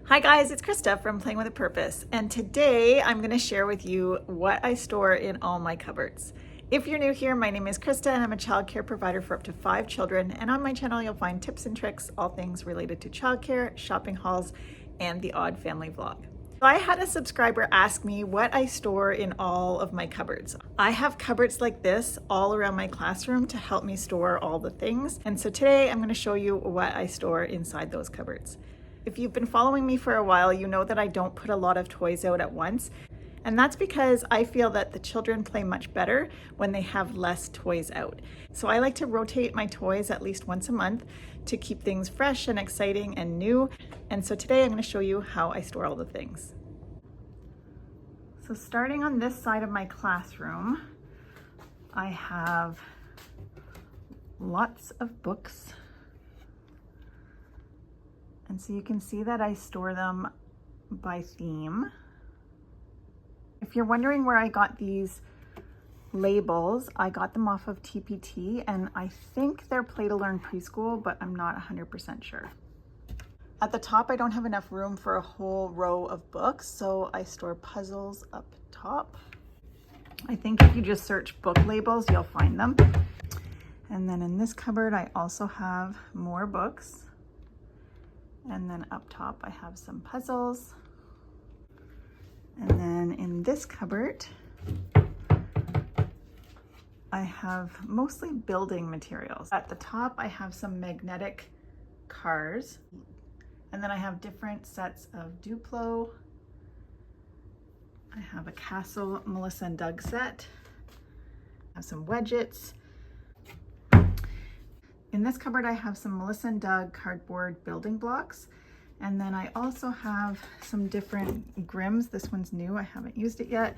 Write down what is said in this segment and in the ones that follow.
Hi guys, it's Krista from Playing with a Purpose, and today I'm going to share with you what I store in all my cupboards. If you're new here, my name is Krista and I'm a childcare provider for up to 5 children, and on my channel you'll find tips and tricks, all things related to childcare, shopping hauls, and the odd family vlog. I had a subscriber ask me what I store in all of my cupboards. I have cupboards like this all around my classroom to help me store all the things, and so today I'm going to show you what I store inside those cupboards. If you've been following me for a while, you know that I don't put a lot of toys out at once. And that's because I feel that the children play much better when they have less toys out. So I like to rotate my toys at least once a month to keep things fresh and exciting and new. And so today I'm going to show you how I store all the things. So starting on this side of my classroom, I have lots of books. And so you can see that I store them by theme. If you're wondering where I got these labels, I got them off of TPT, and I think they're Play to Learn Preschool, but I'm not 100% sure. At the top, I don't have enough room for a whole row of books, so I store puzzles up top. I think if you just search book labels, you'll find them. And then in this cupboard, I also have more books. And then up top, I have some puzzles. And then in this cupboard, I have mostly building materials. At the top, I have some magnetic cars. And then I have different sets of Duplo. I have a Castle Melissa and Doug set. I have some Wedgets. In this cupboard, I have some Melissa and Doug cardboard building blocks. And then I also have some different Grimms. This one's new, I haven't used it yet.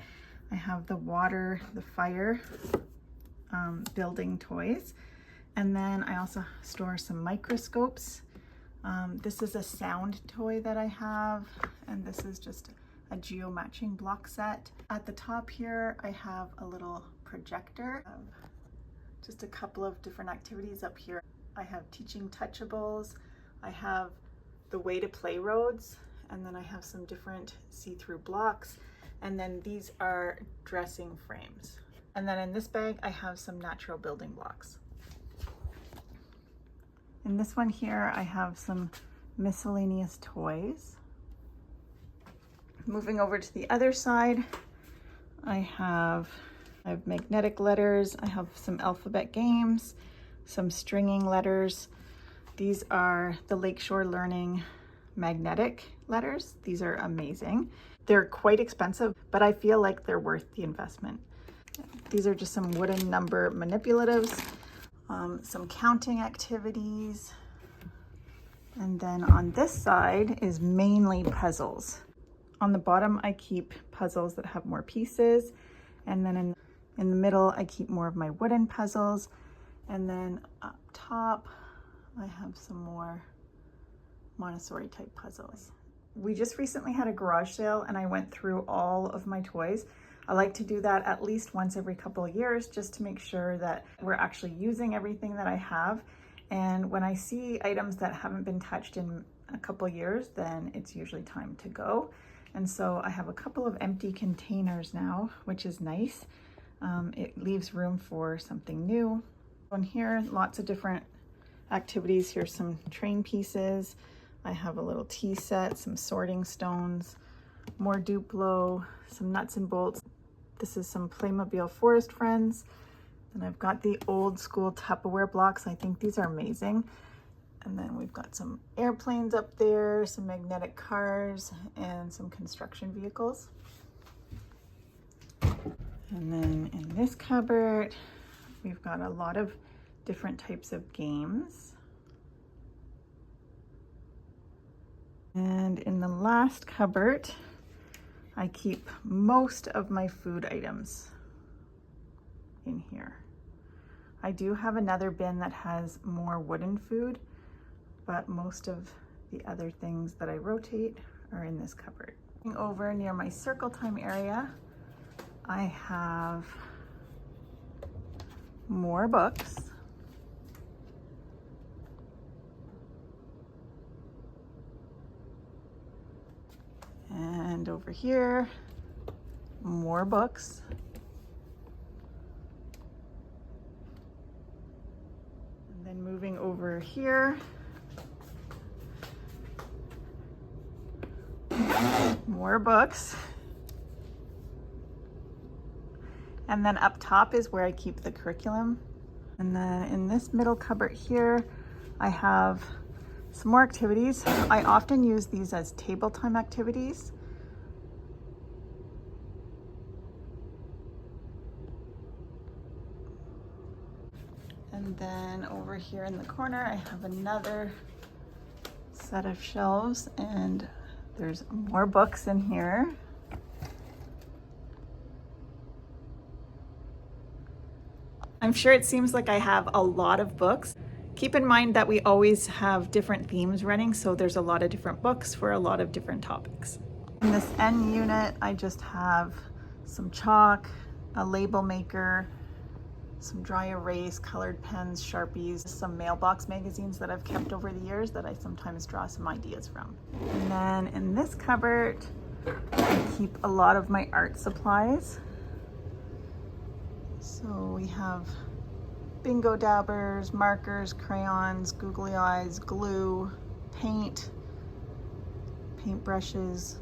I have the water, the fire building toys. And then I also store some microscopes. This is a sound toy that I have, and this is just a geo-matching block set. At the top here, I have a little projector. Just a couple of different activities up here. I have teaching touchables, I have the way to play roads, and then I have some different see-through blocks, and then these are dressing frames. And then in this bag, I have some natural building blocks. In this one here, I have some miscellaneous toys. Moving over to the other side, I have magnetic letters, I have some alphabet games, some stringing letters. These are the Lakeshore Learning magnetic letters. These are amazing. They're quite expensive, but I feel like they're worth the investment. These are just some wooden number manipulatives, some counting activities. And then on this side is mainly puzzles. On the bottom, I keep puzzles that have more pieces. And then in the middle, I keep more of my wooden puzzles. And then up top, I have some more Montessori type puzzles. We just recently had a garage sale and I went through all of my toys. I like to do that at least once every couple of years just to make sure that we're actually using everything that I have. And when I see items that haven't been touched in a couple of years, then it's usually time to go. And so I have a couple of empty containers now, which is nice. It leaves room for something new. On here, lots of different activities. Here's some train pieces. I have a little tea set, some sorting stones, more Duplo, some nuts and bolts. This is some Playmobil Forest Friends. And I've got the old school Tupperware blocks. I think these are amazing. And then we've got some airplanes up there, some magnetic cars, and some construction vehicles. And then in this cupboard, we've got a lot of different types of games. And in the last cupboard, I keep most of my food items in here. I do have another bin that has more wooden food, but most of the other things that I rotate are in this cupboard. Over near my circle time area, I have more books. And over here, more books. And then moving over here, more books. And then up top is where I keep the curriculum. And then in this middle cupboard here, I have some more activities. I often use these as table time activities. And then over here in the corner, I have another set of shelves, and there's more books in here. I'm sure it seems like I have a lot of books. Keep in mind that we always have different themes running, so there's a lot of different books for a lot of different topics. In this N unit, I just have some chalk, a label maker, some dry erase, colored pens, Sharpies, some mailbox magazines that I've kept over the years that I sometimes draw some ideas from. And then in this cupboard, I keep a lot of my art supplies. So we have bingo dabbers, markers, crayons, googly eyes, glue, paint, brushes.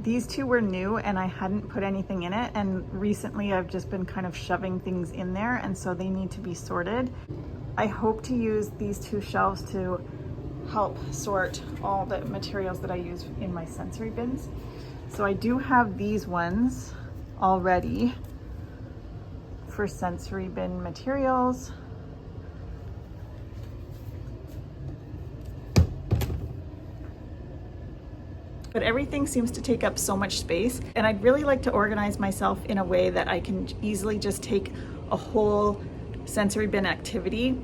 These two were new and I hadn't put anything in it, and recently I've just been kind of shoving things in there, and so they need to be sorted. I hope to use these two shelves to help sort all the materials that I use in my sensory bins. So I do have these ones already for sensory bin materials. But everything seems to take up so much space, and I'd really like to organize myself in a way that I can easily just take a whole sensory bin activity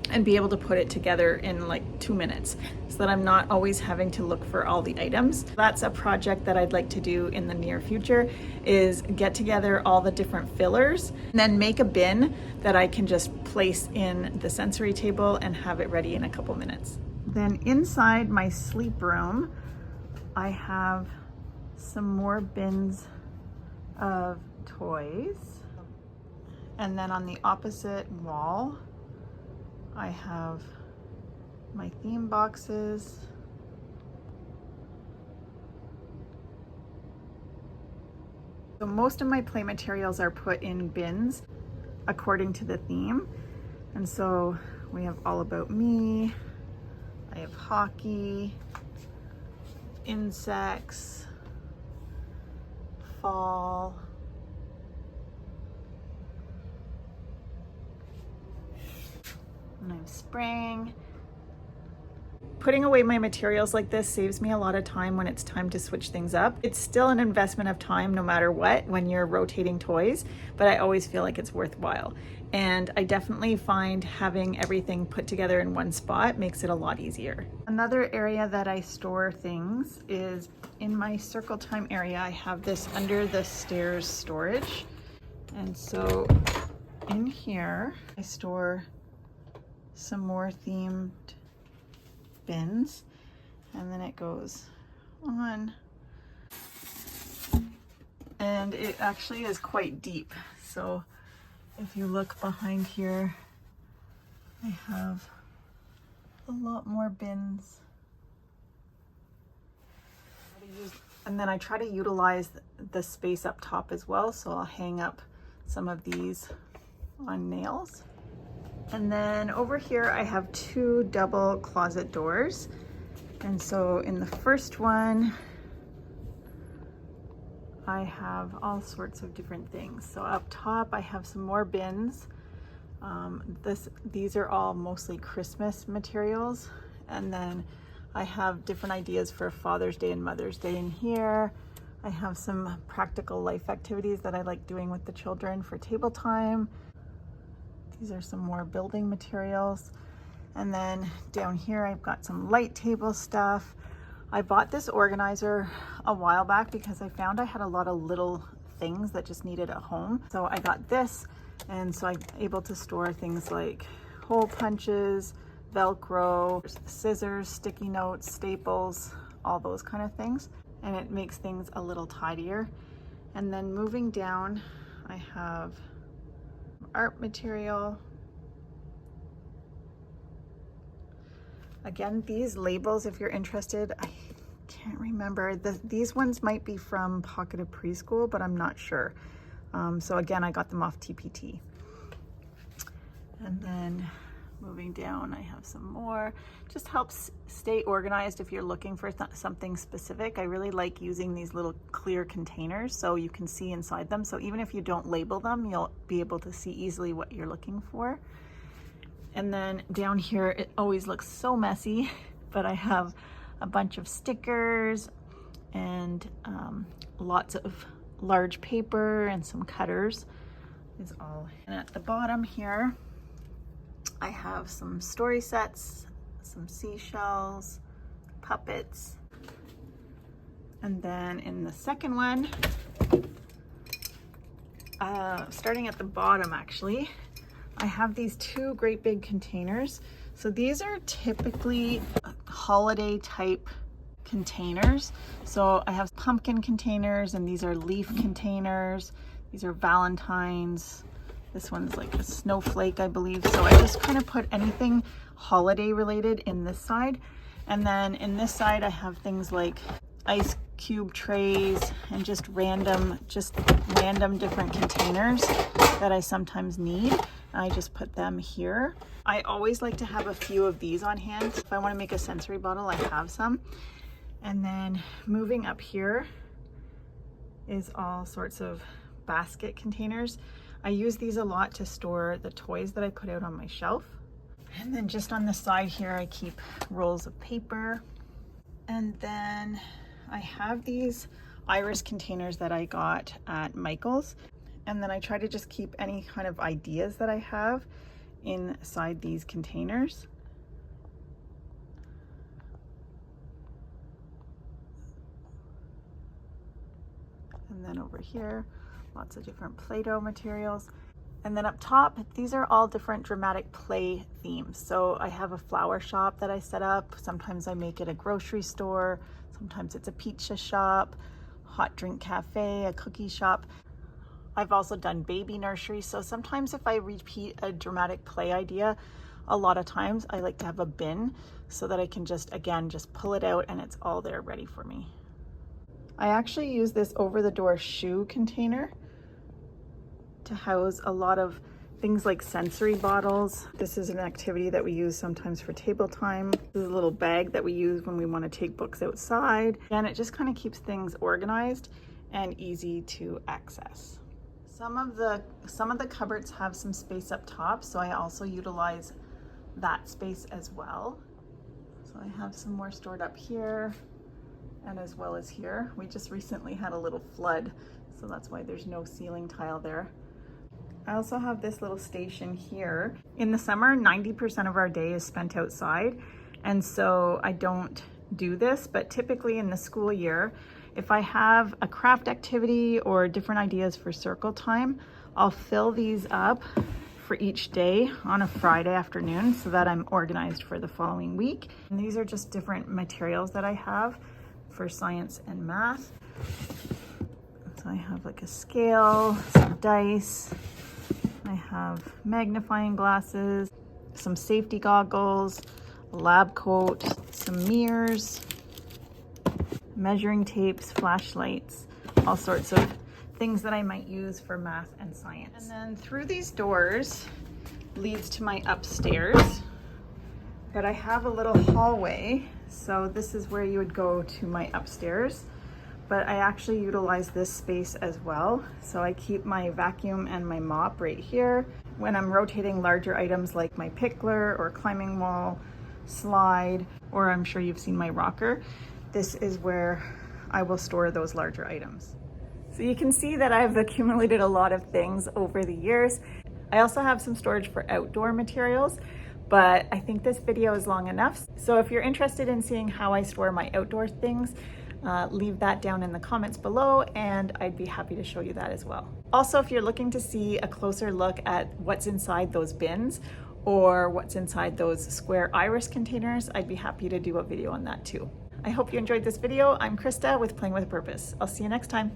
and be able to put it together in like 2 minutes, so that I'm not always having to look for all the items. That's a project that I'd like to do in the near future, is get together all the different fillers and then make a bin that I can just place in the sensory table and have it ready in a couple minutes. Then inside my sleep room, I have some more bins of toys. And then on the opposite wall, I have my theme boxes. So most of my play materials are put in bins according to the theme. And so we have All About Me, I have hockey, insects, fall, and I'm spring. Putting away my materials like this saves me a lot of time when it's time to switch things up. It's still an investment of time no matter what when you're rotating toys, but I always feel like it's worthwhile. And I definitely find having everything put together in one spot makes it a lot easier. Another area that I store things is in my circle time area. I have this under the stairs storage. And so in here, I store some more themed bins, and then it goes on, and it actually is quite deep. So if you look behind here, I have a lot more bins. And then I try to utilize the space up top as well, so I'll hang up some of these on nails. And then over here I have 2 double closet doors. And so in the first one, I have all sorts of different things. So up top I have some more bins. These are all mostly Christmas materials. And then I have different ideas for Father's Day and Mother's Day in here. I have some practical life activities that I like doing with the children for table time. These are some more building materials. And then down here, I've got some light table stuff. I bought this organizer a while back because I found I had a lot of little things that just needed a home. So I got this, and so I'm able to store things like hole punches, Velcro, scissors, sticky notes, staples, all those kind of things. And it makes things a little tidier. And then moving down, I have art material. Again, these labels, if you're interested, I can't remember. These ones might be from Pocketed Preschool, but I'm not sure. So again, I got them off TPT. And then moving down, I have some more. Just helps stay organized if you're looking for something specific. I really like using these little clear containers so you can see inside them. So even if you don't label them, you'll be able to see easily what you're looking for. And then down here, it always looks so messy, but I have a bunch of stickers and lots of large paper and some cutters is all. And at the bottom here, I have some story sets, some seashells, puppets. And then in the second one, starting at the bottom actually, I have these two great big containers. So these are typically holiday type containers. So I have pumpkin containers and these are leaf containers. These are Valentine's. This one's like a snowflake, I believe. So I just kind of put anything holiday related in this side. And then in this side, I have things like ice cube trays and just random different containers that I sometimes need. I just put them here. I always like to have a few of these on hand. If I want to make a sensory bottle, I have some. And then moving up here is all sorts of basket containers. I use these a lot to store the toys that I put out on my shelf. And then just on the side here, I keep rolls of paper. And then I have these iris containers that I got at Michael's. And then I try to just keep any kind of ideas that I have inside these containers. And then over here, lots of different Play-Doh materials. And then up top, these are all different dramatic play themes. So I have a flower shop that I set up. Sometimes I make it a grocery store. Sometimes it's a pizza shop, hot drink cafe, a cookie shop. I've also done baby nursery. So sometimes if I repeat a dramatic play idea, a lot of times I like to have a bin so that I can just pull it out and it's all there ready for me. I actually use this over-the-door shoe container to house a lot of things like sensory bottles. This is an activity that we use sometimes for table time. This is a little bag that we use when we want to take books outside. And it just kind of keeps things organized and easy to access. Some of the cupboards have some space up top, so I also utilize that space as well. So I have some more stored up here and as well as here. We just recently had a little flood, so that's why there's no ceiling tile there. I also have this little station here. In the summer, 90% of our day is spent outside, and so I don't do this, but typically in the school year, if I have a craft activity or different ideas for circle time, I'll fill these up for each day on a Friday afternoon so that I'm organized for the following week. And these are just different materials that I have for science and math. So I have like a scale, some dice, I have magnifying glasses, some safety goggles, a lab coat, some mirrors, measuring tapes, flashlights, all sorts of things that I might use for math and science. And then through these doors leads to my upstairs, but I have a little hallway. So this is where you would go to my upstairs, but I actually utilize this space as well. So I keep my vacuum and my mop right here. When I'm rotating larger items like my pickler or climbing wall, slide, or I'm sure you've seen my rocker, this is where I will store those larger items. So you can see that I've accumulated a lot of things over the years. I also have some storage for outdoor materials, but I think this video is long enough. So if you're interested in seeing how I store my outdoor things, leave that down in the comments below and I'd be happy to show you that as well. Also, if you're looking to see a closer look at what's inside those bins, or what's inside those square iris containers, I'd be happy to do a video on that too. I hope you enjoyed this video. I'm Krista with Playing with a Purpose. I'll see you next time.